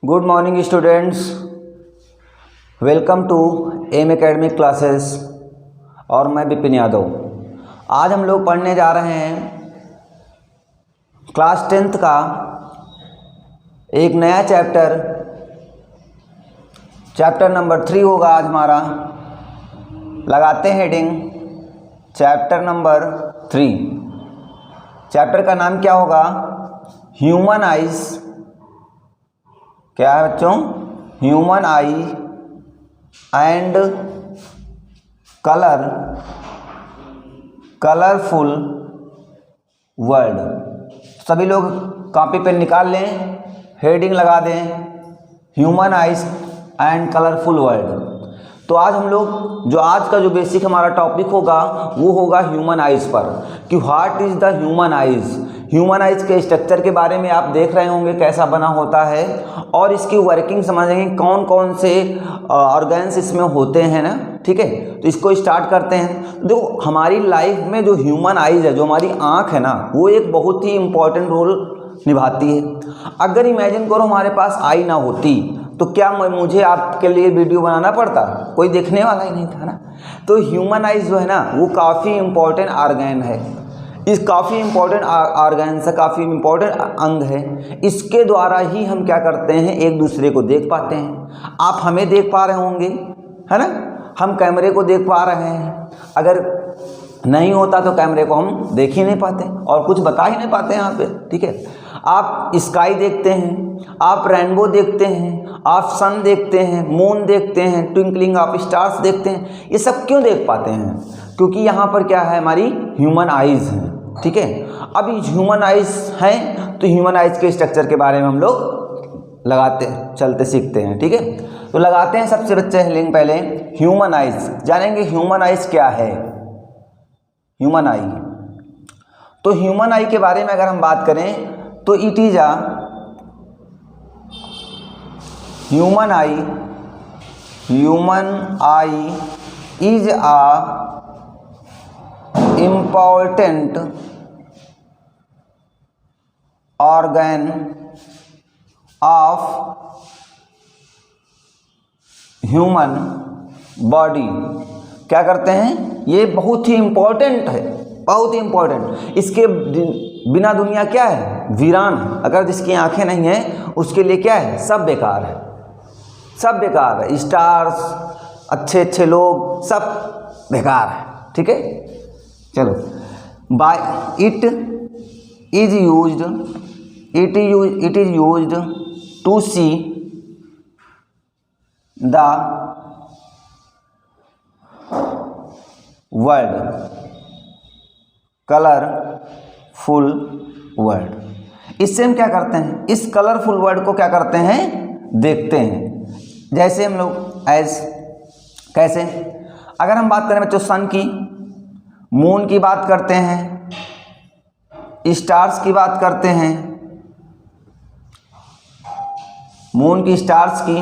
Good morning students, welcome to M academic classes और मैं विपिन यादव। आज हम लोग पढ़ने जा रहे हैं क्लास 10th का एक नया चैप्टर नंबर 3 होगा आज हमारा। लगाते हैं हेडिंग चैप्टर नंबर 3। चैप्टर का नाम क्या होगा? Human eyes. क्या है बच्चों? Human I and colourful world. सभी लोग कॉपी पेन निकाल लें, हेडिंग लगा दें human eyes and colourful world. तो आज हम लोग आज का बेसिक हमारा टॉपिक होगा वो होगा ह्यूमन आइज पर, कि what is the human eyes. Human eyes के स्ट्रक्चर के बारे में आप देख रहे होंगे कैसा बना होता है, और इसकी वर्किंग समझेंगे कौन कौन से ऑर्गन्स इसमें होते हैं ना। ठीक है, तो इसको स्टार्ट करते हैं। देखो, हमारी लाइफ में जो ह्यूमन आइज है, जो हमारी आँख है ना, वो एक बहुत ही इम्पॉर्टेंट रोल निभाती है। अगर इमेजिन करो हमारे पास आई ना होती तो क्या मुझे आपके लिए वीडियो बनाना पड़ता? कोई देखने वाला ही नहीं था ना। तो ह्यूमन आइज जो है ना, वो काफ़ी इम्पॉर्टेंट ऑर्गन है। इस काफ़ी इम्पॉर्टेंट ऑर्गन से काफ़ी इम्पॉर्टेंट अंग है। इसके द्वारा ही हम क्या करते हैं, एक दूसरे को देख पाते हैं। आप हमें देख पा रहे होंगे, है ना, हम कैमरे को देख पा रहे हैं। अगर नहीं होता तो कैमरे को हम देख ही नहीं पाते और कुछ बता ही नहीं पाते यहाँ पे। ठीक है, आप स्काई देखते हैं, आप रेनबो देखते हैं, आप सन देखते हैं, मून देखते हैं, ट्विंकलिंग ऑफ स्टार्स देखते हैं। ये सब क्यों देख पाते हैं? क्योंकि यहाँ पर क्या है, हमारी ह्यूमन आइज़ हैं। ठीक है, अब ये ह्यूमन आइज़ हैं तो ह्यूमन आइज़ के स्ट्रक्चर के बारे में हम लोग चलते सीखते हैं। ठीक है, तो लगाते हैं सबसे बच्चे लिंक। पहले ह्यूमन आइज़ जानेंगे। ह्यूमन आइज़ क्या है? ह्यूमन आई, तो ह्यूमन आई के बारे में अगर हम बात करें तो it is a human I is a important organ of human body. क्या करते हैं? ये बहुत ही इम्पोर्टेंट है, बहुत ही इम्पोर्टेंट। इसके बिना दुनिया क्या है? वीरान है। अगर जिसकी आंखें नहीं हैं उसके लिए क्या है? सब बेकार है, सब बेकार है। स्टार्स, अच्छे अच्छे लोग, सब बेकार है। ठीक है, चलो। By it is used to see the world, colourful world. इससे हम क्या करते हैं? इस कलरफुल वर्ल्ड को क्या करते हैं? देखते हैं। जैसे हम लोग कैसे, अगर हम बात करें बच्चों सन की, मून की बात करते हैं, स्टार्स की बात करते हैं, मून की, स्टार्स की,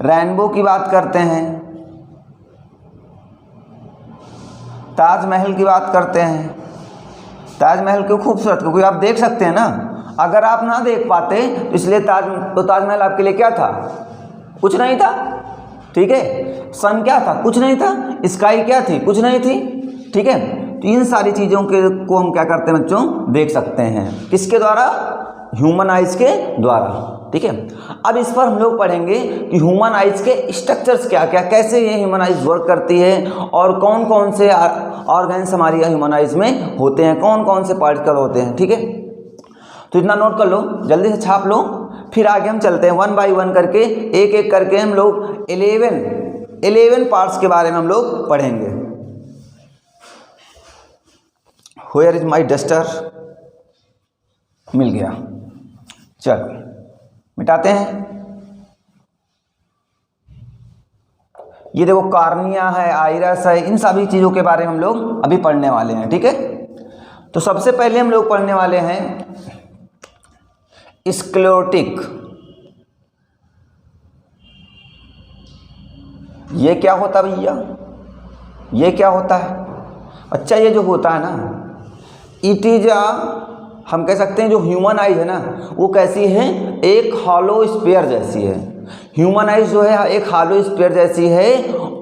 रेनबो की बात करते हैं, ताजमहल की बात करते हैं। ताजमहल क्यों खूबसूरत? क्योंकि आप देख सकते हैं ना। अगर आप ना देख पाते तो इसलिए ताजमहल आपके लिए क्या था? कुछ नहीं था। ठीक है, सन क्या था? कुछ नहीं था। स्काई क्या थी? कुछ नहीं थी। ठीक है, तो इन सारी चीज़ों को हम क्या करते हैं बच्चों? देख सकते हैं। किसके द्वारा? ह्यूमन आइज के द्वारा। ठीक है, अब इस पर हम लोग पढ़ेंगे कि ह्यूमन आइज के स्ट्रक्चर्स क्या क्या, कैसे ये ह्यूमन आइज वर्क करती है, और कौन कौन से ऑर्गन्स हमारी ह्यूमन आइज में होते हैं, कौन कौन से पार्टिकल होते हैं। ठीक है, तो इतना नोट कर लो, जल्दी से छाप लो, फिर आगे हम चलते हैं वन बाय वन करके, एक एक करके हम लोग 11 पार्ट्स के बारे में हम लोग पढ़ेंगे। Where is my duster? मिल गया, चलो मिटाते हैं। ये देखो, कार्निया है, आइरस है, इन सभी चीज़ों के बारे में हम लोग अभी पढ़ने वाले हैं। ठीक है, तो सबसे पहले हम लोग पढ़ने वाले हैं स्क्लेरोटिक। ये क्या होता है भैया? ये क्या होता है? अच्छा, ये जो होता है ना, इट इज अ हम कह सकते हैं जो ह्यूमन आइज है ना वो कैसी है, एक हॉलो स्फीयर जैसी है। ह्यूमन आइज जो है एक हॉलो स्फीयर जैसी है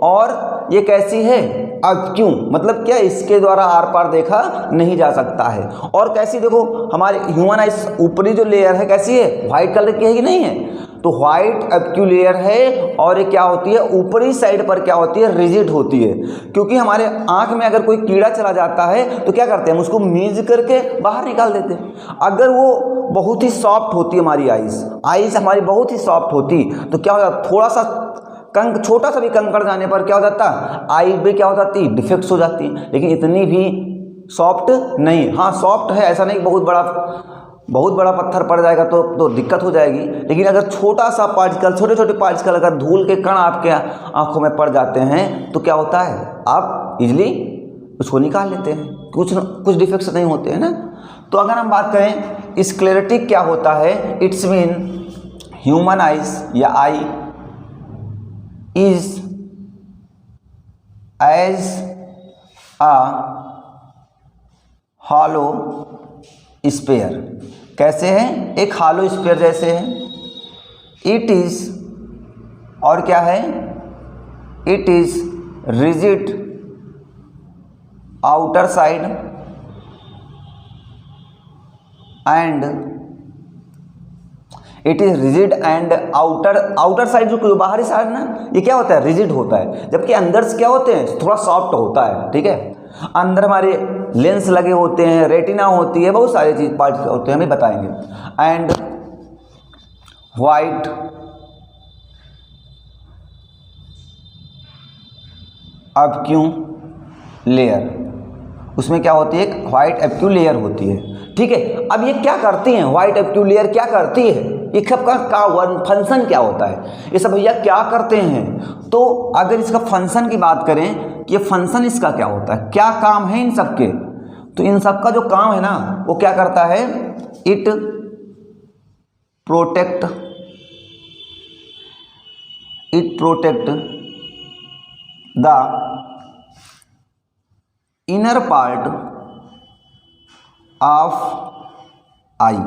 और ये कैसी है, अब क्यों मतलब क्या, इसके द्वारा आर पार देखा नहीं जा सकता है। और कैसी, देखो हमारे ह्यूमन आइज ऊपरी जो लेयर है कैसी है, व्हाइट कलर की है कि नहीं है, तो व्हाइट एक्यू लेयर है और ये क्या होती है, ऊपरी साइड पर क्या होती है, रिजिड होती है। क्योंकि हमारे आंख में अगर कोई कीड़ा चला जाता है तो क्या करते हैं, हम उसको मीज करके बाहर निकाल देते हैं। अगर वो बहुत ही सॉफ्ट होती है हमारी आइज हमारी बहुत ही सॉफ्ट होती तो क्या होता, थोड़ा सा छोटा सा भी कंकड़ जाने पर क्या हो जाता, आई भी क्या हो जाती, डिफेक्ट्स हो जाती। लेकिन इतनी भी सॉफ्ट नहीं, हाँ सॉफ्ट है, ऐसा नहीं बहुत बड़ा पत्थर पड़ जाएगा तो दिक्कत हो जाएगी। लेकिन अगर छोटा सा पार्टिकल, छोटे छोटे पार्टिकल अगर धूल के कण आपके आंखों में पड़ जाते हैं तो क्या होता है, आप इजली उसको निकाल लेते हैं, कुछ डिफेक्ट्स नहीं होते हैं ना। तो अगर हम बात करें स्क्लेरोटिक क्या होता है, इट्स मीन ह्यूमन आइज या eye is as a hollow sphere, कैसे है, एक हॉलो स्फीयर जैसे है। इट इज, और क्या है, it is rigid outer side and it is rigid and outer side, जो बाहरी साइड ना ये क्या होता है, रिजिड होता है, जबकि अंदर से क्या होते हैं, थोड़ा सॉफ्ट होता है। ठीक है, अंदर हमारे लेंस लगे होते हैं, रेटिना होती है, बहुत सारी चीज पार्ट होते हैं, हमें बताएंगे। एंड व्हाइट एक्यू लेयर, उसमें क्या होती है, एक व्हाइट एक्यू लेयर होती है। ठीक है, अब ये क्या करती हैं, व्हाइट एक्यू लेयर क्या करती है, ये सबका फंक्शन क्या होता है, ये सब भैया क्या करते हैं। तो अगर इसका फंक्शन की बात करें कि ये फंक्शन इसका क्या होता है, क्या काम है इन सब के, तो इन सब का जो काम है ना वो क्या करता है, it protect the inner part of eye.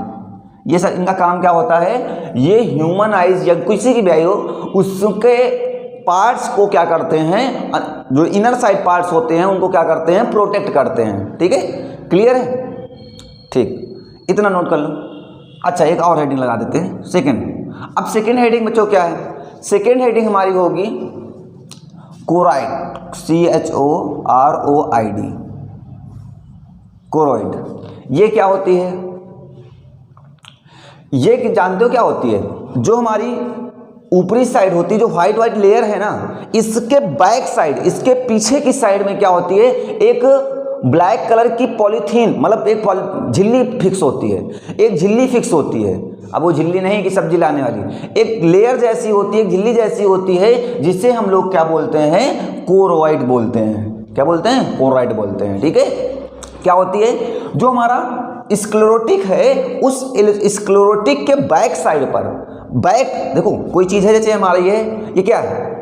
ये सब इनका काम क्या होता है, ये ह्यूमन आइज या किसी की भी आई हो उसके पार्ट्स को क्या करते हैं, जो इनर साइड पार्ट्स होते हैं उनको क्या करते हैं, प्रोटेक्ट करते हैं। ठीक है, क्लियर है, ठीक, इतना नोट कर लो। अच्छा, एक और हेडिंग लगा देते हैं, सेकंड। अब सेकंड हेडिंग बच्चों क्या है, सेकंड हेडिंग हमारी होगी कोराइड, CHOROID, कोरोइड। ये क्या होती है, ये जानते हो क्या होती है, जो हमारी ऊपरी साइड होती है, जो व्हाइट लेयर है ना, इसके बैक साइड, इसके पीछे की साइड में क्या होती है, एक ब्लैक कलर की पॉलीथीन, मतलब एक झिल्ली फिक्स होती है, एक झिल्ली फिक्स होती है। अब वो झिल्ली नहीं कि सब्जी लाने वाली, एक लेयर जैसी होती है, एक झिल्ली जैसी होती है, जिसे हम लोग क्या बोलते हैं, कोरोइड बोलते हैं। क्या बोलते हैं, कोरोइड बोलते हैं। ठीक है, क्या होती है, जो हमारा स्क्लेरोटिक है उस स्क्लेरोटिक के बैक साइड पर, बैक देखो कोई चीज़ है, जैसे हमारा ये क्या है,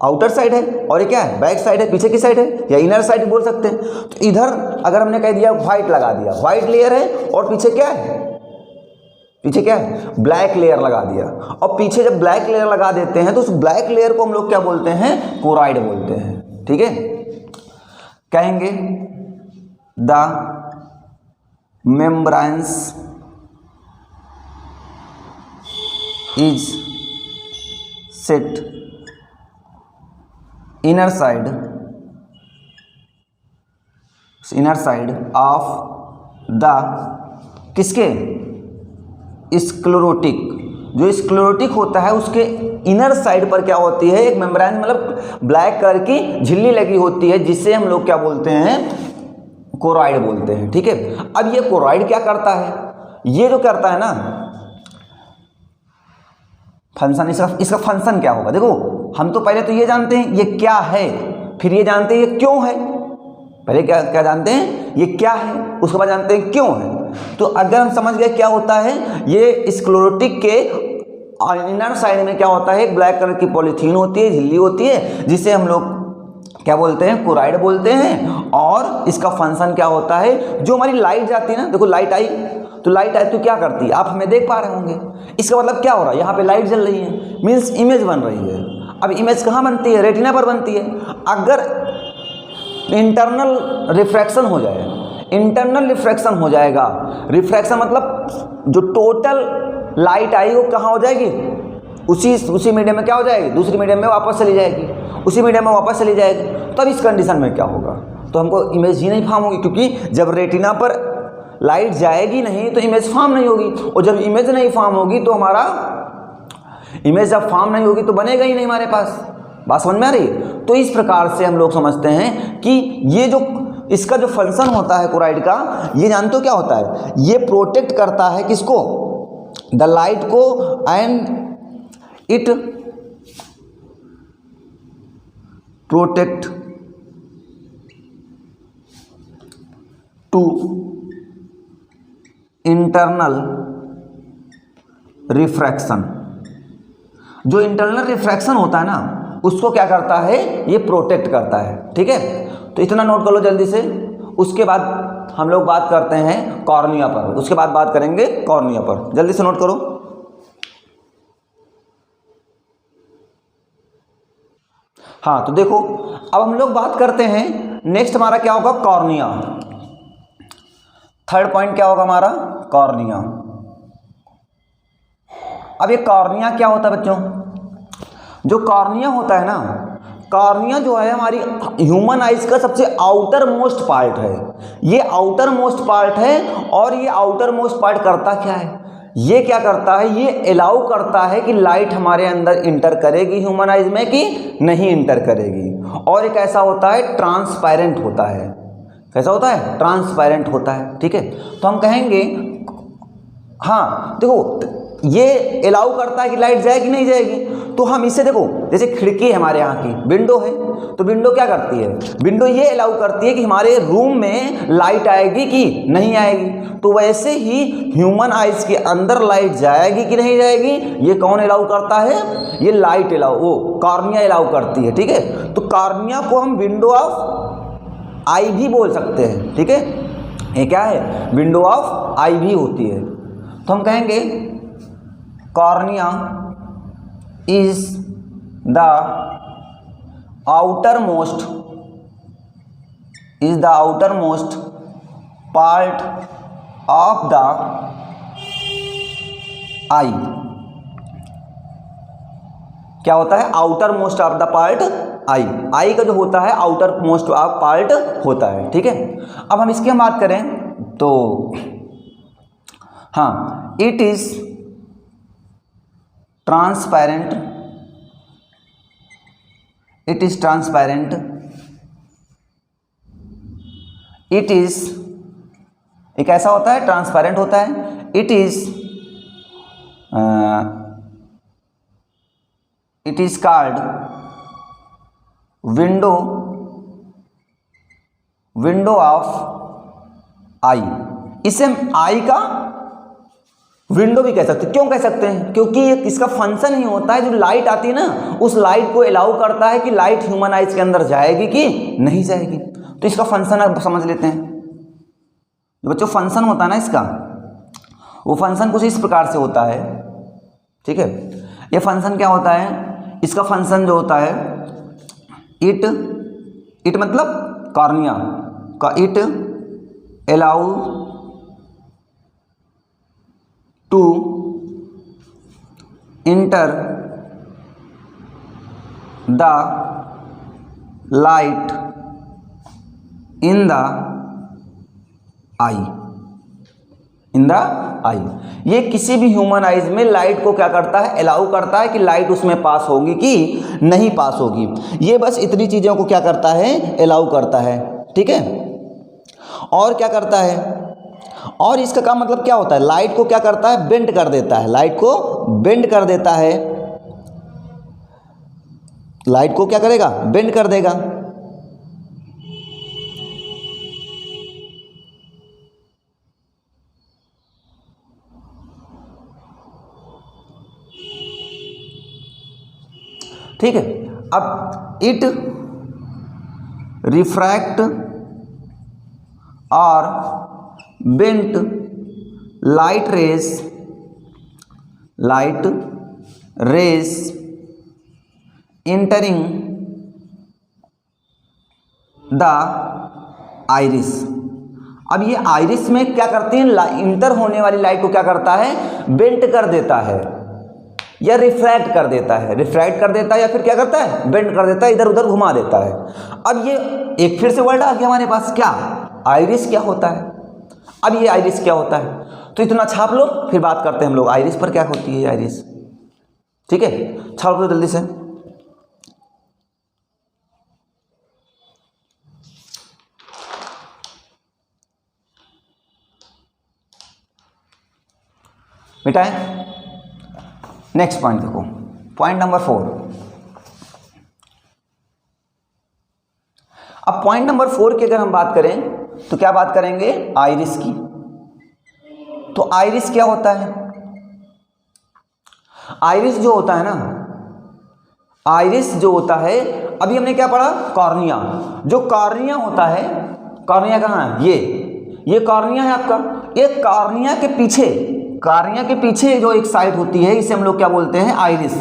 आउटर साइड है, और ये क्या है, बैक साइड है, पीछे की साइड है, या इनर साइड बोल सकते हैं। तो इधर अगर हमने कह दिया व्हाइट लगा दिया, व्हाइट लेयर है, और पीछे क्या है, पीछे क्या है, ब्लैक लेयर लगा दिया। और पीछे जब ब्लैक लेयर लगा देते हैं तो उस ब्लैक लेयर को हम लोग क्या बोलते हैं, कोराइड बोलते हैं। ठीक है, कहेंगे the membranes is set inner side of the किसके, स्क्लेरोटिक, जो स्क्लेरोटिक होता है उसके इनर साइड पर क्या होती है, एक मेम्ब्रेन, मतलब ब्लैक कलर की झिल्ली लगी होती है, जिसे हम लोग क्या बोलते हैं, कोराइड बोलते हैं। ठीक है, अब ये कोराइड क्या करता है, ये जो करता है ना फंक्शन, इसका फंक्शन क्या होगा, देखो हम तो पहले तो ये जानते हैं ये क्या है, फिर ये जानते हैं ये क्यों है। पहले क्या जानते हैं, ये क्या है, उसके बाद जानते हैं क्यों है। तो अगर हम समझ गए क्या होता है, ये स्क्लेरोटिक के इनर साइड में क्या होता है, एक ब्लैक कलर की पॉलीथीन होती है, झिल्ली होती है, जिसे हम लोग क्या बोलते हैं, कोराइड बोलते हैं। और इसका फंक्शन क्या होता है, जो हमारी लाइट जाती है ना, देखो लाइट आई तो लाइट आई तो क्या करती है, आप हमें देख पा रहे होंगे। इसका मतलब क्या हो रहा है, यहाँ पे लाइट जल रही है, मीन्स इमेज बन रही है। अब इमेज कहाँ बनती है, रेटिना पर बनती है। अगर इंटरनल रिफ्रैक्शन हो जाए, इंटरनल रिफ्रैक्शन हो जाएगा, रिफ्रैक्शन मतलब जो टोटल लाइट आई वो कहाँ हो जाएगी, उसी मीडियम में क्या हो जाएगी, दूसरी मीडियम में वापस चली जाएगी, उसी मीडियम में वापस चली जाएगी। तब इस कंडीशन में क्या होगा, तो हमको इमेज ही नहीं फॉर्म होगी, क्योंकि जब रेटिना पर लाइट जाएगी नहीं तो इमेज फॉर्म नहीं होगी, और जब इमेज नहीं फॉर्म होगी तो हमारा इमेज जब फॉर्म नहीं होगी तो बनेगा ही नहीं हमारे पास। बात समझ में आ रही है। तो इस प्रकार से हम लोग समझते हैं कि ये जो इसका जो फंक्शन होता है कोराइड का, ये जानते हो क्या होता है, ये प्रोटेक्ट करता है किसको, द लाइट को, and it protect to internal refraction. जो इंटरनल रिफ्रैक्शन होता है ना, उसको क्या करता है, ये प्रोटेक्ट करता है। ठीक है, तो इतना नोट कर लो जल्दी से। उसके बाद हम लोग बात करते हैं कॉर्निया पर, उसके बाद बात करेंगे कॉर्निया पर, जल्दी से नोट करो। हाँ, तो देखो अब हम लोग बात करते हैं, नेक्स्ट हमारा क्या होगा, कॉर्निया। थर्ड पॉइंट क्या होगा हमारा, कॉर्निया। अब ये कॉर्निया क्या होता है बच्चों, जो कॉर्निया होता है ना, कॉर्निया जो है हमारी ह्यूमन आइज का सबसे आउटर मोस्ट पार्ट है। ये आउटर मोस्ट पार्ट है, और ये आउटर मोस्ट पार्ट करता क्या है, ये क्या करता है, ये अलाउ करता है कि लाइट हमारे अंदर इंटर करेगी ह्यूमन आइज में कि नहीं इंटर करेगी। और एक ऐसा होता है ट्रांसपेरेंट होता है, कैसा होता है, ट्रांसपेरेंट होता है। ठीक है, तो हम कहेंगे, हाँ देखो ये अलाउ करता है कि लाइट जाएगी नहीं जाएगी। तो हम इसे देखो, जैसे खिड़की है हमारे यहाँ की, विंडो है, तो विंडो क्या करती है, विंडो ये अलाउ करती है कि हमारे रूम में लाइट आएगी कि नहीं आएगी। तो वैसे ही ह्यूमन आइज के अंदर लाइट जाएगी कि नहीं जाएगी, ये कौन अलाउ करता है, ये लाइट अलाउ, वो कॉर्निया अलाउ करती है। ठीक है, तो कॉर्निया को हम विंडो ऑफ आई भी बोल सकते हैं। ठीक है, ये क्या है, विंडो ऑफ आई भी होती है। तो हम कहेंगे cornea is the outer most part of the eye. क्या होता है, outer most of the part eye. Eye का जो होता है आउटर मोस्ट ऑफ पार्ट होता है। ठीक है, अब हम इसकी बात करें तो हाँ, it is transparent, it is transparent, it is, एक ऐसा होता है ट्रांसपेरेंट होता है, it is called window of eye. इसे हम आई का विंडो भी कह सकते हैं। क्यों कह सकते हैं, क्योंकि ये इसका फंक्शन ही होता है, जो लाइट आती है ना, उस लाइट को अलाउ करता है कि लाइट ह्यूमन आइज के अंदर जाएगी कि नहीं जाएगी। तो इसका फंक्शन आप समझ लेते हैं। जो बच्चों फंक्शन होता है ना इसका, वो फंक्शन कुछ इस प्रकार से होता है। ठीक है, ये फंक्शन क्या होता है, इसका फंक्शन जो होता है, इट मतलब कॉर्निया का, it allow to enter the light in the eye, in the eye. ये किसी भी ह्यूमन आइज में लाइट को क्या करता है, अलाउ करता है कि लाइट उसमें पास होगी कि नहीं पास होगी। ये बस इतनी चीज़ों को क्या करता है, अलाउ करता है। ठीक है, और क्या करता है, और इसका काम मतलब क्या होता है, लाइट को क्या करता है, बेंड कर देता है, लाइट को बेंड कर देता है, लाइट को क्या करेगा, बेंड कर देगा। ठीक है, अब इट रिफ्रैक्ट और bent light rays entering the iris. अब ये आइरिस में क्या करते हैं, इंटर होने वाली लाइट को क्या करता है, बेंट कर देता है या रिफ्रैक्ट कर देता है, या फिर क्या करता है, बेंड कर देता है, इधर उधर घुमा देता है। अब ये एक फिर से वर्ड आ गया हमारे पास, क्या, आइरिस क्या होता है। अब ये आइरिस क्या होता है, तो इतना छाप लो, फिर बात करते हैं हम लोग आइरिस पर, क्या होती है आइरिस। ठीक है, छाप लो जल्दी से। मिटाएं। नेक्स्ट पॉइंट देखो, पॉइंट नंबर 4। अब पॉइंट नंबर 4 की अगर हम बात करें तो क्या बात करेंगे, आइरिस की। तो आइरिस क्या होता है, आइरिस जो होता है ना, आइरिस जो होता है, अभी हमने क्या पढ़ा, कॉर्निया। जो कॉर्निया होता है, कॉर्निया कहाँ है, ये कॉर्निया है आपका। ये कॉर्निया के पीछे जो एक साइड होती है, इसे हम लोग क्या बोलते हैं, आइरिस।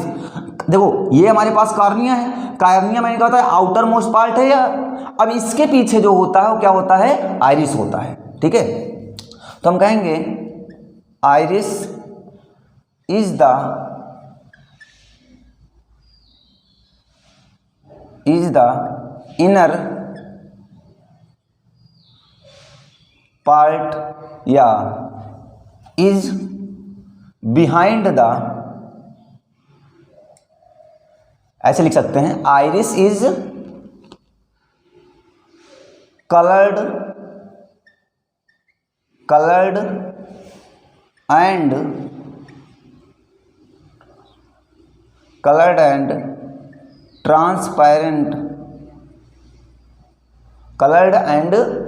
देखो ये हमारे पास कॉर्निया है, कॉर्निया मैंने कहा था आउटर मोस्ट पार्ट है, या अब इसके पीछे जो होता है वो क्या होता है, आइरिस होता है। ठीक है, तो हम कहेंगे iris is the inner part या इज बिहाइंड द, ऐसे लिख सकते हैं, iris is colored and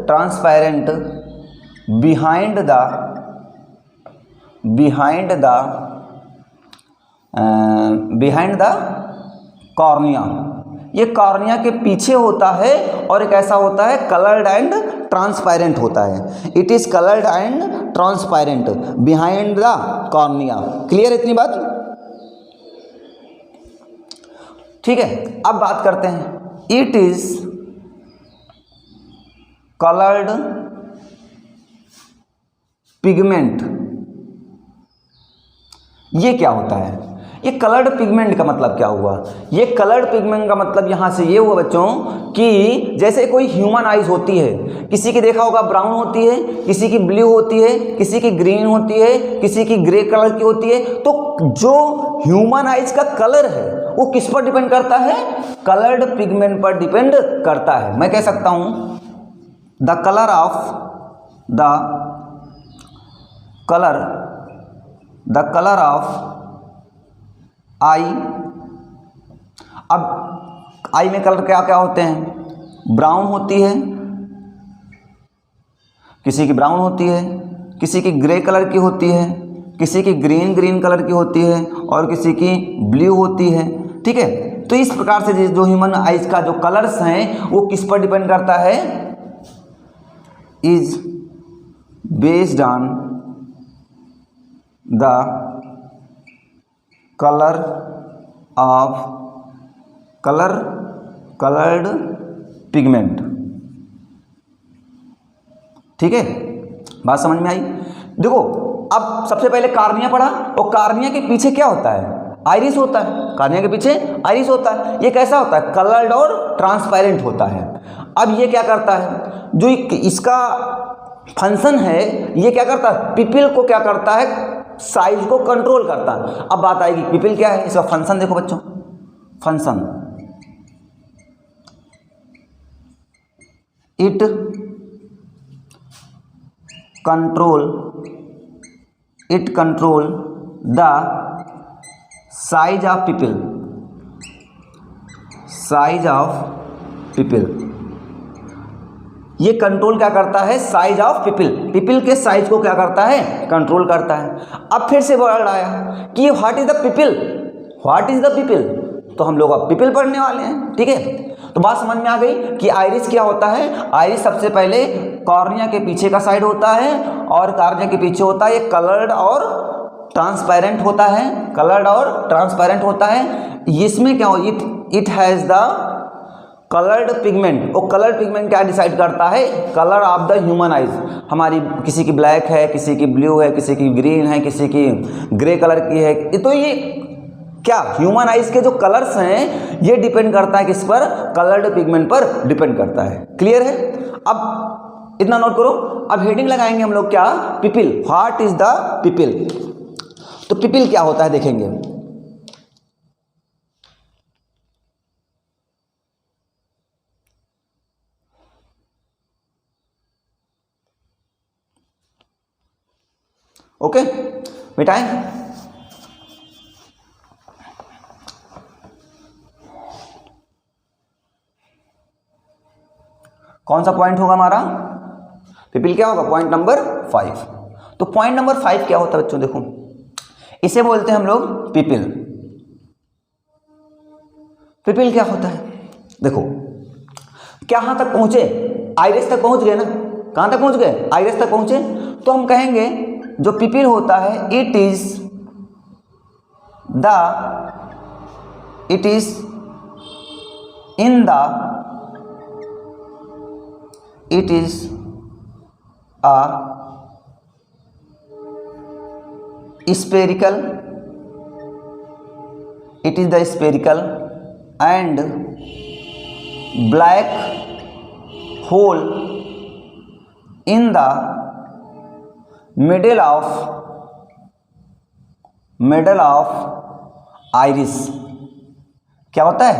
transparent behind the cornea। ये कॉर्निया के पीछे होता है और एक ऐसा होता है कलर्ड एंड ट्रांसपेरेंट होता है। It is coloured and transparent behind the cornea. Clear इतनी बात, ठीक है। अब बात करते हैं, इट इज कलर्ड पिगमेंट। ये क्या होता है, ये कलर्ड पिगमेंट का मतलब क्या हुआ, ये कलर्ड पिगमेंट का मतलब यहाँ से ये हुआ बच्चों कि जैसे कोई ह्यूमन आइज होती है, किसी की देखा होगा ब्राउन होती है, किसी की ब्लू होती है, किसी की ग्रीन होती है, किसी की ग्रे कलर की होती है। तो जो ह्यूमन आइज का कलर है वो किस पर डिपेंड करता है, कलर्ड पिगमेंट पर डिपेंड करता है। मैं कह सकता हूँ द कलर ऑफ आई। अब आई में कलर क्या क्या होते हैं, ब्राउन होती है, किसी की ब्राउन होती है, किसी की ग्रे कलर की होती है, किसी की ग्रीन कलर की होती है और किसी की ब्लू होती है। ठीक है, तो इस प्रकार से जो ह्यूमन आइज का जो कलर्स हैं वो किस पर डिपेंड करता है, is based on the coloured pigment. ठीक है, बात समझ में आई। देखो अब सबसे पहले कार्निया पढ़ा, और कार्निया के पीछे क्या होता है, आइरिस होता है। कार्निया के पीछे आइरिस होता है। ये कैसा होता है, कलर्ड और ट्रांसपेरेंट होता है। अब ये क्या करता है, जो इसका फंक्शन है, ये क्या करता है, पिपिल को क्या करता है, साइज को कंट्रोल करता है। अब बात आएगी पिपिल क्या है, इसका फंक्शन देखो बच्चों, function it control the size of pupil. ये कंट्रोल क्या करता है, साइज ऑफ पिपिल के साइज को क्या करता है, कंट्रोल करता है। अब फिर से वर्ड आया कि व्हाट इज द पिपिल, तो हम लोग अब पिपिल पढ़ने वाले हैं। ठीक है, तो बात समझ में आ गई कि आइरिस क्या होता है। आइरिस सबसे पहले कॉर्निया के पीछे का साइड होता है और कॉर्निया के पीछे होता है, ये कलर्ड और ट्रांसपेरेंट होता है, कलर्ड और ट्रांसपेरेंट होता है। इसमें क्या हो, it has the coloured pigment. और कलर पिगमेंट क्या डिसाइड करता है, colour of the human eyes. हमारी किसी की ब्लैक है, किसी की ब्लू है, किसी की ग्रीन है, किसी की ग्रे कलर की है। तो ये क्या ह्यूमन आइज के जो कलर्स हैं ये डिपेंड करता है किस पर, कलर्ड पिगमेंट पर डिपेंड करता है। क्लियर है। अब इतना नोट करो। अब हेडिंग लगाएंगे हम लोग क्या, pupil. What is the pupil. तो पिपिल क्या होता है देखेंगे। ओके मिटाएं। कौन सा पॉइंट होगा हमारा, पिपिल क्या होगा, पॉइंट नंबर 5। तो पॉइंट नंबर 5 क्या होता है बच्चों, देखो इसे बोलते हैं हम लोग पिपिल। पिपिल क्या होता है, देखो कहां तक पहुंचे, आइरिस तक पहुंच गए ना, कहां तक पहुंच गए, आइरिस तक पहुंचे। तो हम कहेंगे जो पिपिल होता है, it is a spherical, it is the spherical and black hole in the middle of iris। क्या होता है,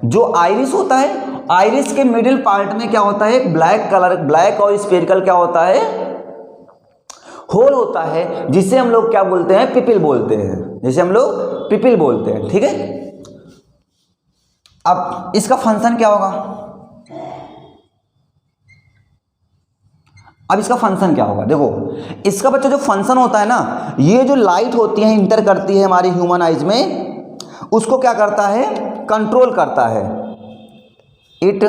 जो आइरिस होता है, आइरिस के मिडिल पार्ट में क्या होता है, ब्लैक कलर, ब्लैक और स्फेरिकल क्या होता है, होल होता है, जिसे हम लोग क्या बोलते हैं, पिपिल बोलते हैं, जिसे हम लोग पिपिल बोलते हैं। ठीक है। अब इसका फंक्शन क्या होगा, अब इसका फंक्शन क्या होगा, देखो इसका बच्चा जो फंक्शन होता है ना, ये जो लाइट होती है इंटर करती है हमारी ह्यूमन आइज में, उसको क्या करता है, कंट्रोल करता है। It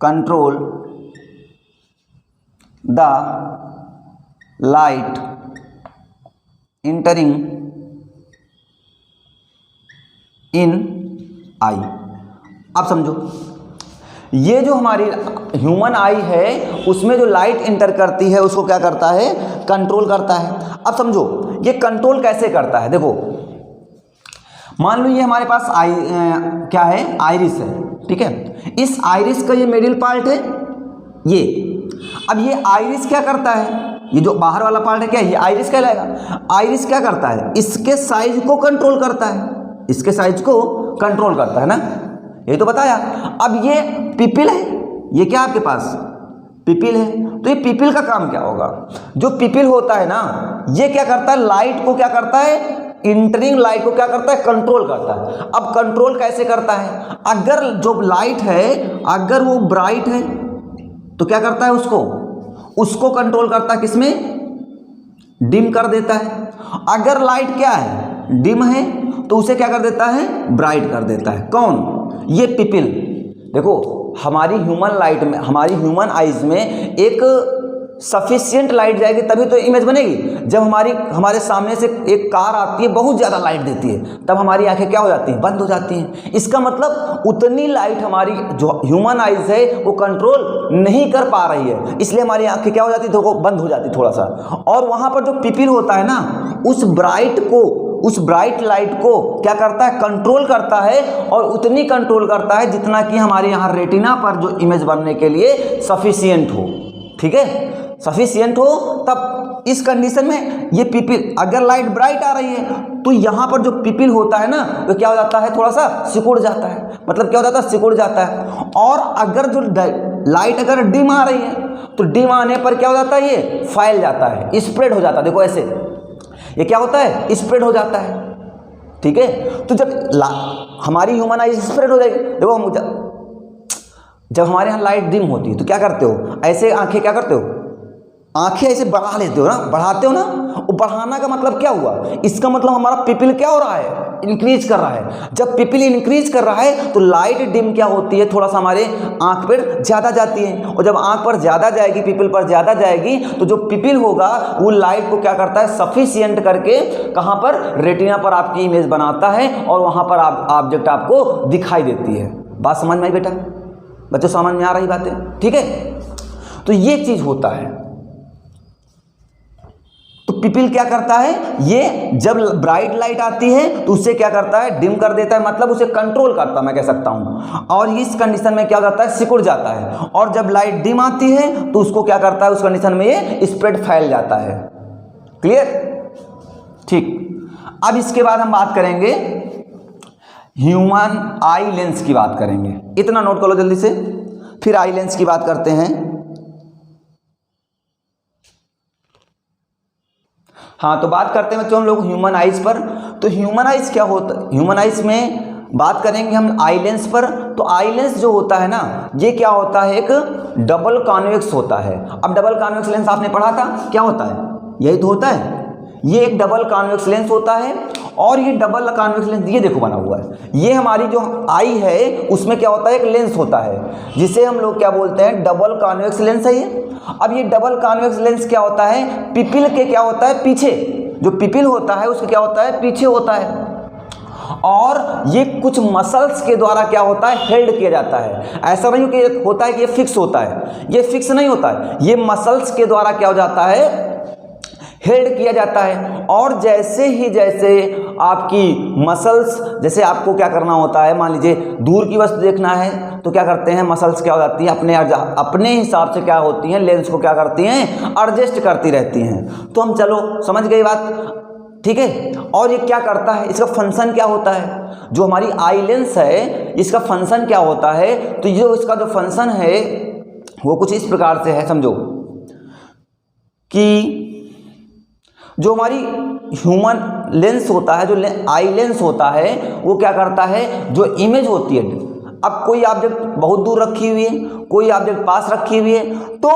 control the light entering in eye. अब समझो, ये जो हमारी ह्यूमन आई है उसमें जो लाइट इंटर करती है उसको क्या करता है, कंट्रोल करता है। अब समझो ये कंट्रोल कैसे करता है, देखो मान लो ये हमारे पास क्या है, आइरिस है। ठीक है, इस आइरिस का ये मिडिल पार्ट है ये। अब ये आइरिस क्या करता है, ये जो बाहर वाला पार्ट है क्या, ये आइरिस कहलाएगा। आइरिस क्या करता है, इसके साइज को कंट्रोल करता है, इसके साइज को कंट्रोल करता है ना, ये तो बताया। अब ये पिपिल है, ये क्या आपके पास पिपिल है। तो ये पिपिल का काम क्या होगा, जो पिपिल होता है ना, ये क्या करता है, लाइट को क्या करता है, इंटरिंग लाइट को क्या करता है, कंट्रोल करता है। अब कंट्रोल कैसे करता है, अगर जो लाइट है अगर वो ब्राइट है तो क्या करता है, उसको कंट्रोल करता है, किसमें, डिम कर देता है। अगर लाइट क्या है, डिम है, तो उसे क्या कर देता है, ब्राइट कर देता है। कौन, ये पिपिल। देखो हमारी ह्यूमन लाइट में, हमारी ह्यूमन आइज में एक सफिशिएंट लाइट जाएगी तभी तो इमेज बनेगी। जब हमारे सामने से एक कार आती है, बहुत ज़्यादा लाइट देती है, तब हमारी आंखें क्या हो जाती हैं, बंद हो जाती हैं। इसका मतलब उतनी लाइट हमारी जो ह्यूमन आइज है वो कंट्रोल नहीं कर पा रही है, इसलिए हमारी आंखें क्या हो जाती है, तो वो बंद हो जाती थोड़ा सा। और वहाँ पर जो पिपिल होता है ना, उस ब्राइट लाइट को क्या करता है, कंट्रोल करता है, और उतनी कंट्रोल करता है जितना कि हमारे यहाँ रेटिना पर जो इमेज बनने के लिए सफिशिएंट हो। ठीक है, सफिशिएंट हो। तब इस कंडीशन में ये पिपिल, अगर लाइट ब्राइट आ रही है तो यहाँ पर जो पिपिल होता है ना, तो क्या हो जाता है, थोड़ा सा सिकुड़ जाता है। मतलब क्या हो जाता है, सिकुड़ जाता है। और अगर जो लाइट अगर डिम आ रही है तो डिम आने पर क्या हो जाता है, ये फैल जाता है, स्प्रेड हो जाता है। देखो ऐसे ये क्या होता है, स्प्रेड हो जाता है। ठीक है, तो जब हमारी ह्यूमन आइज स्प्रेड हो जाएगी, देखो हम जब हमारे यहाँ लाइट डिम होती है तो क्या करते हो, ऐसे आंखें क्या करते हो, आंखें ऐसे बढ़ा लेते हो ना, बढ़ाते हो ना। वो बढ़ाना का मतलब क्या हुआ, इसका मतलब हमारा पिपिल क्या हो रहा है, इंक्रीज कर रहा है। जब पिपिल इंक्रीज कर रहा है तो लाइट डिम क्या होती है, थोड़ा सा हमारे आंख पर ज़्यादा जाती है, और जब आंख पर ज़्यादा जाएगी, पिपिल पर ज़्यादा जाएगी, तो जो पिपिल होगा वो लाइट को क्या करता है, सफिशिएंट करके कहाँ पर, रेटिना पर आपकी इमेज बनाता है, और वहाँ पर ऑब्जेक्ट आपको दिखाई देती है। बात समझ में आई बेटा? बच्चों समझ में आ रही बातें? ठीक है, तो ये चीज़ होता है। तो पिपिल क्या करता है, ये जब ब्राइट लाइट आती है तो उससे क्या करता है, डिम कर देता है, मतलब उसे कंट्रोल करता है मैं कह सकता हूं, और इस कंडीशन में क्या जाता है, सिकुड़ जाता है। और जब लाइट डिम आती है तो उसको क्या करता है, उस कंडीशन में ये स्प्रेड फैल जाता है। क्लियर? ठीक। अब इसके बाद हम बात करेंगे ह्यूमन आई लेंस की बात करेंगे। इतना नोट कर लो जल्दी से, फिर आई लेंस की बात करते हैं। हाँ, तो बात करते हैं बच्चों हम लोग ह्यूमन आइज पर। तो ह्यूमन आइज क्या होता है, ह्यूमन आइज में बात करेंगे हम आई लेंस पर। तो आई लेंस जो होता है ना, ये क्या होता है, एक डबल कॉन्वेक्स होता है। अब डबल कॉन्वेक्स लेंस आपने पढ़ा था, क्या होता है, यही तो होता है, ये एक डबल कॉन्वेक्स लेंस होता है। और ये डबल कॉन्वेक्स लेंस ये देखो बना हुआ है, ये हमारी जो आई है उसमें क्या होता है, एक लेंस होता है जिसे हम लोग क्या बोलते हैं, डबल कॉन्वेक्स लेंस है ये। अब ये डबल कॉन्वेक्स लेंस क्या होता है, पिपिल के क्या होता है, पीछे, जो पिपिल होता है उसके क्या होता है, पीछे होता है, और ये कुछ मसल्स के द्वारा क्या होता है, हेल्ड किया जाता है। ऐसा नहीं कि होता है कि ये फिक्स होता है, ये फिक्स नहीं होता है, ये मसल्स के द्वारा क्या हो जाता है, हेल्ड किया जाता है। और जैसे ही जैसे आपकी मसल्स, जैसे आपको क्या करना होता है, मान लीजिए दूर की वस्तु देखना है तो क्या करते हैं, मसल्स क्या हो जाती हैं, अपने हिसाब से क्या होती हैं, लेंस को क्या करती हैं, एडजस्ट करती रहती हैं। तो हम चलो समझ गई बात, ठीक है। और ये क्या करता है, इसका फंक्शन क्या होता है, जो हमारी आई लेंस है इसका फंक्शन क्या होता है, तो ये इसका जो फंक्शन है वो कुछ इस प्रकार से है, समझो कि जो हमारी ह्यूमन लेंस होता है, जो आई लेंस होता है, वो क्या करता है, जो इमेज होती है, अब कोई ऑब्जेक्ट बहुत दूर रखी हुई है, कोई ऑब्जेक्ट पास रखी हुई है, तो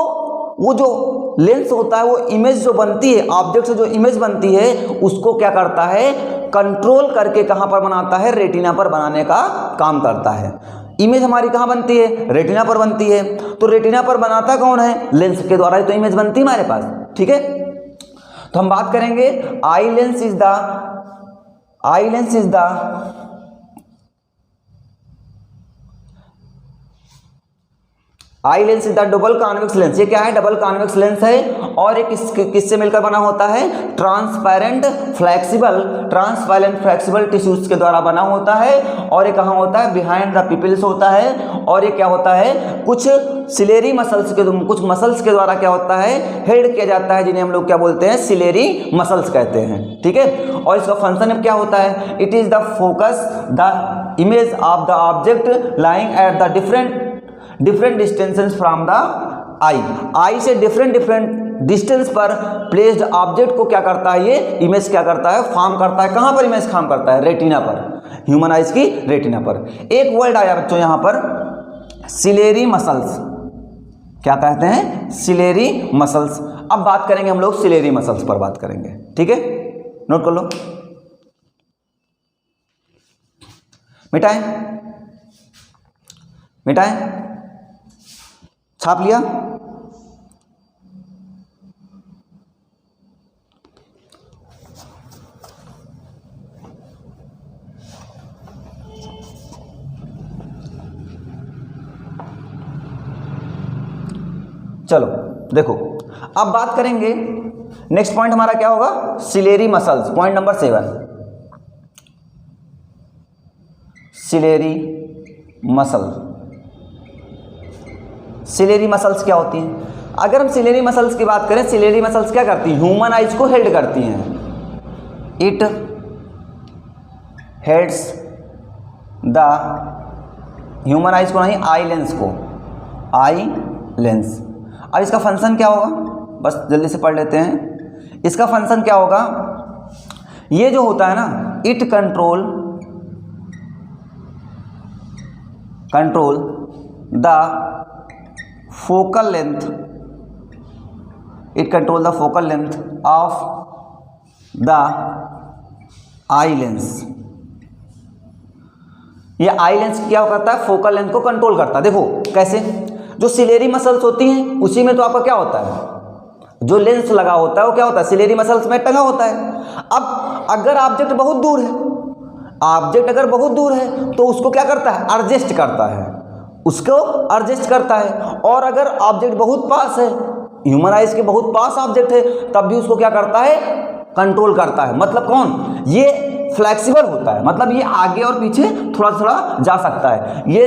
वो जो लेंस होता है वो इमेज जो बनती है, ऑब्जेक्ट से जो इमेज बनती है उसको क्या करता है, कंट्रोल करके कहाँ पर बनाता है, रेटिना पर बनाने का काम करता है। इमेज हमारी कहाँ बनती है, रेटिना पर बनती है। तो रेटिना पर बनाता कौन है, लेंस के द्वारा ही तो इमेज बनती है हमारे पास, ठीक है। तो हम बात करेंगे eye lens is the double convex lens. ये क्या है, डबल कॉन्वेक्स लेंस है, और एक किससे मिलकर बना होता है, ट्रांसपेरेंट फ्लेक्सिबल टिश्यूज के द्वारा बना होता है। और ये कहाँ होता है, बिहाइंड द पिपिल्स होता है। और ये क्या होता है, कुछ सिलेरी मसल्स के, कुछ मसल्स के द्वारा क्या होता है, हेल्ड किया जाता है, जिन्हें हम लोग क्या बोलते हैं, सिलेरी मसल्स कहते हैं, ठीक है। और इसका फंक्शन क्या होता है, it is the focus the image of the object lying at the different distances from the eye से डिफरेंट डिस्टेंस पर प्लेस्ड ऑब्जेक्ट को क्या करता है, ये इमेज क्या करता है, फॉर्म करता है। कहाँ पर इमेज फॉर्म करता है, रेटिना पर, ह्यूमन आइज की रेटिना पर। एक वर्ड आया बच्चों यहाँ पर, सिलेरी मसल्स, क्या कहते हैं, सिलेरी मसल्स। अब बात करेंगे हम लोग सिलेरी मसल्स पर बात करेंगे, ठीक है, नोट कर लो। मिटाएं, छाप लिया। चलो देखो, अब बात करेंगे, नेक्स्ट पॉइंट हमारा क्या होगा, ciliary muscles. Point number 7, ciliary muscles क्या होती हैं। अगर हम सिलेरी मसल्स की बात करें, सिलेरी मसल्स क्या करती हैं, ह्यूमन आइज को हेल्ड करती हैं। इट हेल्ड्स द ह्यूमन आइज को नहीं, आई लेंस को, आई लेंस। अब इसका फंक्शन क्या होगा, बस जल्दी से पढ़ लेते हैं। इसका फंक्शन क्या होगा, ये जो होता है ना, it control the focal length, it control the focal length of the eye lens, ये आई लेंस क्या करता है, फोकल लेंथ को कंट्रोल करता है। देखो कैसे, जो सिलेरी मसल्स होती हैं उसी में तो आपका क्या होता है, जो लेंस लगा होता है वो क्या होता है, सिलेरी मसल्स में टंगा होता है। अब अगर ऑब्जेक्ट बहुत दूर है, ऑब्जेक्ट अगर बहुत दूर है तो उसको क्या करता है, एडजस्ट करता है, उसको एडजस्ट करता है। और अगर ऑब्जेक्ट बहुत पास है, ह्यूमन आइज के बहुत पास ऑब्जेक्ट है, तब भी उसको क्या करता है, कंट्रोल करता है। मतलब कौन, ये फ्लेक्सिबल होता है, मतलब ये आगे और पीछे थोड़ा थोड़ा जा सकता है। ये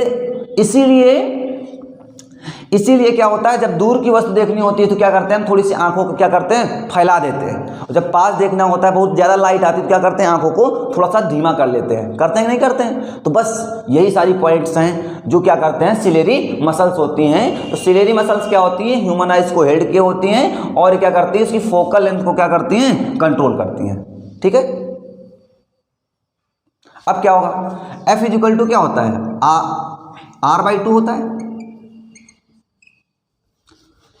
इसीलिए क्या होता है, जब दूर की वस्तु देखनी होती है तो क्या करते हैं, थोड़ी सी आंखों को क्या करते हैं, फैला देते हैं। और जब पास देखना होता है, बहुत ज़्यादा लाइट आती है तो क्या करते हैं, आंखों को थोड़ा सा धीमा कर लेते हैं। करते हैं कि नहीं करते हैं? तो बस यही सारी पॉइंट्स हैं जो क्या करते हैं, सिलेरी मसल्स होती हैं। तो सिलेरी मसल्स क्या होती हैं, ह्यूमन आइज को हेड के होती हैं और क्या करती है, उसकी फोकल लेंथ को क्या करती हैं, कंट्रोल करती हैं। ठीक है, अब क्या होगा, F इक्वल टू क्या होता है, R/2 होता है।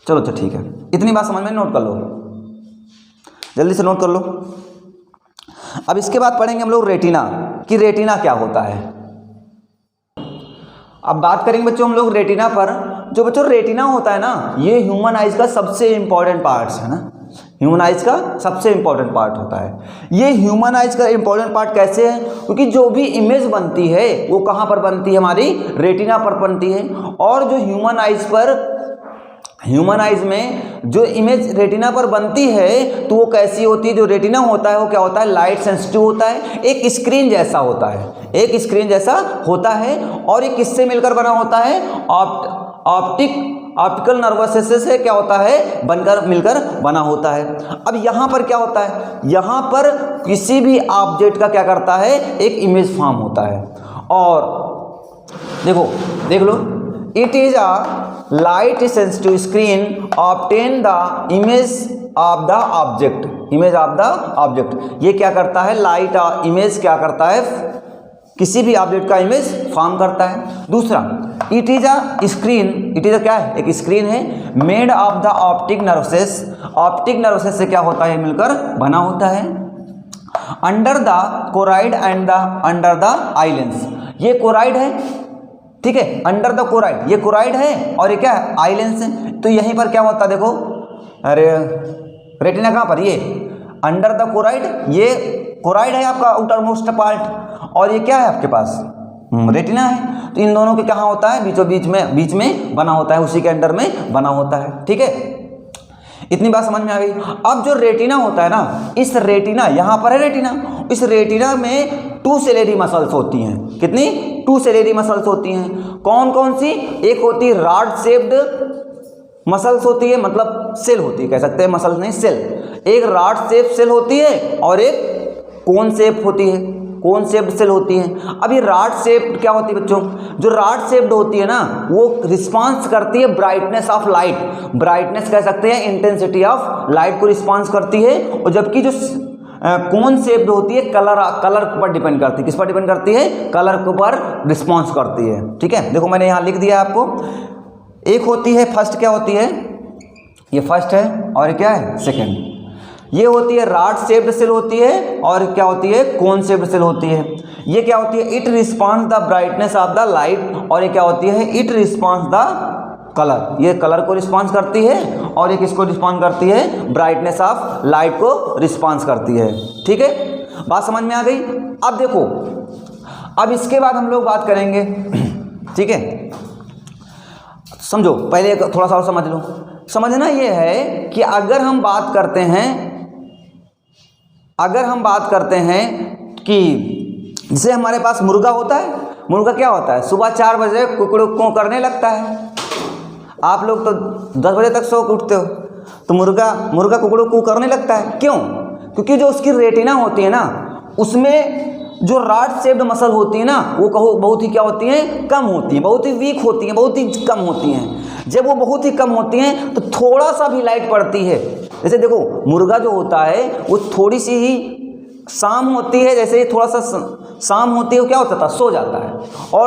चलो अच्छा ठीक है, इतनी बात समझ में, नोट कर लो, जल्दी से नोट कर लो। अब इसके बाद पढ़ेंगे हम लोग रेटिना, कि रेटिना क्या होता है। अब बात करेंगे बच्चों हम लोग रेटिना पर। जो बच्चों रेटिना होता है ना, ये ह्यूमन आइज का सबसे इंपॉर्टेंट पार्ट है ना, ह्यूमन आइज का सबसे इंपॉर्टेंट पार्ट होता है। ये ह्यूमन आइज का इंपॉर्टेंट पार्ट कैसे है, क्योंकि जो भी इमेज बनती है वो कहाँ पर बनती है, हमारी रेटिना पर बनती है। और जो ह्यूमन आइज में जो इमेज रेटिना पर बनती है तो वो कैसी होती है, जो रेटिना होता है वो क्या होता है, लाइट सेंसिटिव होता है, एक स्क्रीन जैसा होता है, एक स्क्रीन जैसा होता है। और ये किससे मिलकर बना होता है, ऑप्टिकल नर्वस सिस्टम से क्या होता है, बनकर मिलकर बना होता है। अब यहाँ पर क्या होता है, यहाँ पर किसी भी ऑब्जेक्ट का क्या करता है, एक इमेज फॉर्म होता है। और देखो देख लो, it is a light sensitive screen obtain the image of the object. ये क्या करता है, लाइट इमेज क्या करता है, किसी भी ऑब्जेक्ट का इमेज फॉर्म करता है। दूसरा, it is a screen, it is अ क्या है, एक स्क्रीन है, मेड ऑफ द ऑप्टिक नर्वसेस से क्या होता है, मिलकर बना होता है। Under the choroid and under the eye lens, ये कोराइड है, ठीक है, अंडर द कोराइड, ये कोराइड है और ये क्या है, आई लेंस है। तो यहीं पर क्या होता है, देखो, अरे रेटिना कहाँ पर, ये अंडर द कोराइड, ये कोराइड है आपका आउटर मोस्ट पार्ट, और ये क्या है आपके पास, रेटिना है। तो इन दोनों के कहाँ होता है, बीच में बना होता है, उसी के अंडर में बना होता है। ठीक है, इतनी बात समझ में आ गई। अब जो रेटिना होता है ना, इस रेटिना, यहाँ पर है रेटिना, इस रेटिना में 2 सेलेरी मसल्स होती हैं। कितनी, 2 सेलेरी मसल्स होती हैं। कौन कौन सी, एक होती है रॉड शेप्ड मसल्स होती है, मतलब सेल होती है, कह सकते हैं मसल्स नहीं, सेल। एक रॉड शेप सेल होती है और एक कोन शेप होती है, कोन शेप्ड सेल होती है। अब ये रॉड शेप क्या होती है बच्चों, जो रॉड शेप्ड होती है ना, वो रिस्पांस करती है ब्राइटनेस ऑफ लाइट, ब्राइटनेस कह सकते हैं, इंटेंसिटी ऑफ लाइट को रिस्पांस करती है। और जबकि जो कोन शेप्ड होती है, कलर पर डिपेंड करती है, किस पर डिपेंड करती है, कलर के ऊपर रिस्पांस करती है। ठीक है, देखो मैंने यहाँ लिख दिया आपको, एक होती है फर्स्ट, क्या होती है, ये फर्स्ट है, और क्या है, सेकेंड। ये होती है रॉड शेप्ड सेल होती है, और क्या होती है, कोन शेप्ड सेल होती है। ये क्या होती है, it response the brightness of the light, और ये क्या होती है, इट रिस्पॉन्स द कलर, ये कलर को रिस्पॉन्स करती है, और ये किसको रिस्पॉन्स करती है, ब्राइटनेस ऑफ लाइट को रिस्पॉन्स करती है। ठीक है, बात समझ में आ गई। अब देखो, अब इसके बाद हम लोग बात करेंगे, ठीक है, समझो, पहले थोड़ा सा और समझ लो। समझना ये है कि अगर हम बात करते हैं कि जैसे हमारे पास मुर्गा होता है, मुर्गा क्या होता है, सुबह 4 बजे कुकड़ू करने लगता है। आप लोग तो 10 बजे तक सो के उठते हो, तो मुर्गा कुकड़ू करने लगता है, क्यों, क्योंकि जो उसकी रेटिना होती है ना, उसमें जो रॉड शेप्ड मसल होती है ना, वो बहुत ही क्या होती हैं, कम होती हैं, बहुत ही वीक होती हैं, बहुत ही कम होती हैं। जब वो बहुत ही कम होती हैं तो थोड़ा सा भी लाइट पड़ती है, जैसे देखो मुर्गा जो होता है वो थोड़ी सी ही शाम होती है, जैसे थोड़ा सा शाम होती है, वो क्या होता था, सो जाता है। और